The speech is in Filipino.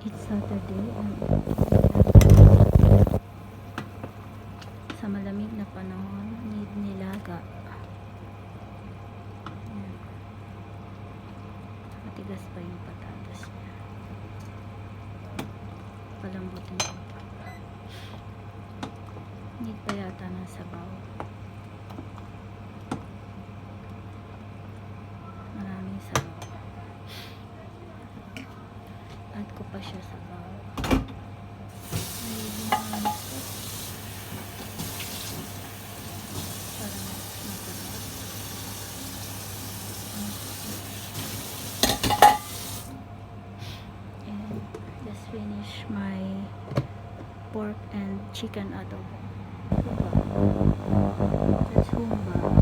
It's Saturday and sa malamig na panahon, nilaga. Ayan. Matigas pa yung patatas niya. Palambutin ko pa. Need pa yata ng sabaw. Maraming sabaw. Add ko pa siya sabaw. Finish my pork and chicken adobo. That's humba.